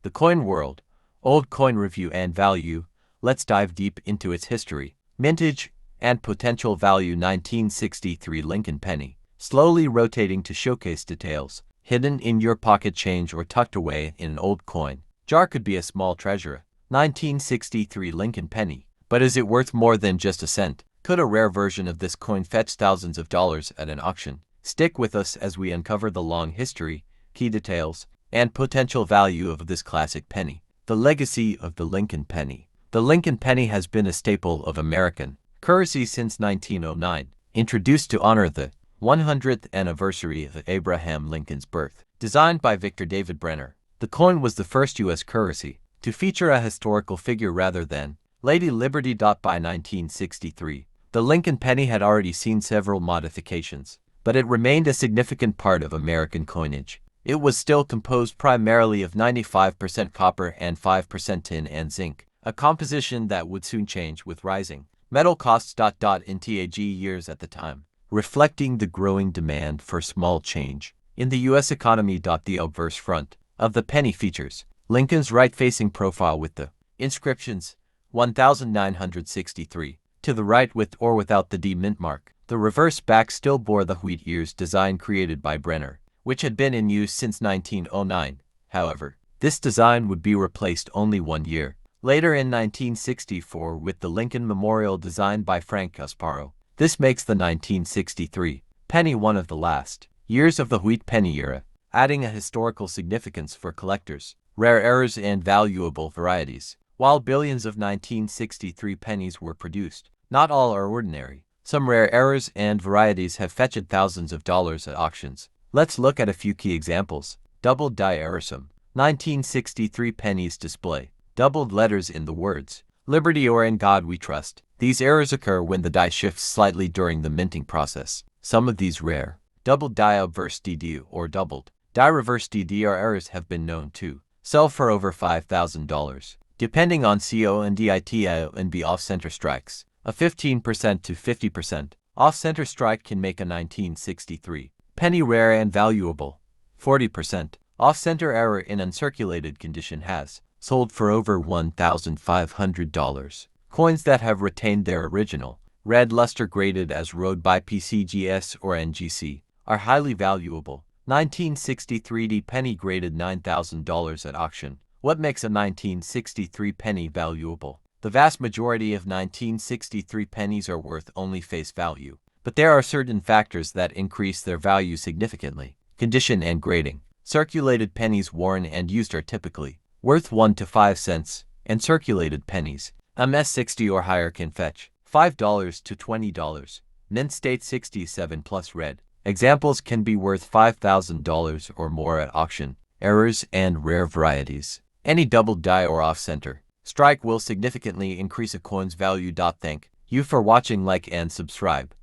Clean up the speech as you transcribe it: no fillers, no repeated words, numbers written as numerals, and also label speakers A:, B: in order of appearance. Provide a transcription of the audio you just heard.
A: The coin world, old coin review and value. Let's dive deep into its history, mintage, and potential value. 1963 Lincoln penny, slowly rotating to showcase details, hidden in your pocket change or tucked away in an old coin jar could be a small treasure. 1963 Lincoln penny, but is it worth more than just a cent? Could a rare version of this coin fetch thousands of dollars at an auction? Stick with us as we uncover the long history, key details, and potential value of this classic penny. The legacy of the Lincoln penny. The Lincoln penny has been a staple of American currency since 1909, introduced to honor the 100th anniversary of Abraham Lincoln's birth. Designed by Victor David Brenner, the coin was the first U.S. currency to feature a historical figure rather than Lady Liberty. By 1963, the Lincoln penny had already seen several modifications, but it remained a significant part of American coinage. It was still composed primarily of 95% copper and 5% tin and zinc, a composition that would soon change with rising metal costs. In TAG years at the time, reflecting the growing demand for small change in the U.S. economy. The obverse front of the penny features Lincoln's right-facing profile with the inscriptions 1963 to the right with or without the D mint mark. The reverse back still bore the wheat ears design created by Brenner, which had been in use since 1909. However, this design would be replaced only 1 year later in 1964 with the Lincoln Memorial designed by Frank Casparo. This makes the 1963 penny one of the last years of the wheat penny era, adding a historical significance for collectors, rare errors, and valuable varieties. While billions of 1963 pennies were produced, not all are ordinary. Some rare errors and varieties have fetched thousands of dollars at auctions. Let's look at a few key examples. Doubled die errorsom. 1963 pennies display doubled letters in the words Liberty or In God We Trust. These errors occur when the die shifts slightly during the minting process. Some of these rare doubled die obverse DD or doubled die reverse DDR errors have been known to sell for over $5,000. Depending on CO and DITIO and B off-center strikes, a 15% to 50% off-center strike can make a 1963 penny rare and valuable. 40% off-center error in uncirculated condition has sold for over $1,500. Coins that have retained their original red luster graded as road by PCGS or NGC are highly valuable. 1963 D penny graded $9,000 at auction. What makes a 1963 penny valuable? The vast majority of 1963 pennies are worth only face value, but there are certain factors that increase their value significantly. Condition and grading. Circulated pennies worn and used are typically worth 1 to 5 cents, and circulated pennies, MS60 or higher, can fetch $5 to $20. Mint state 67 plus red examples can be worth $5,000 or more at auction. Errors and rare varieties. Any doubled die or off-center strike will significantly increase a coin's value. Thank you for watching. Like and subscribe.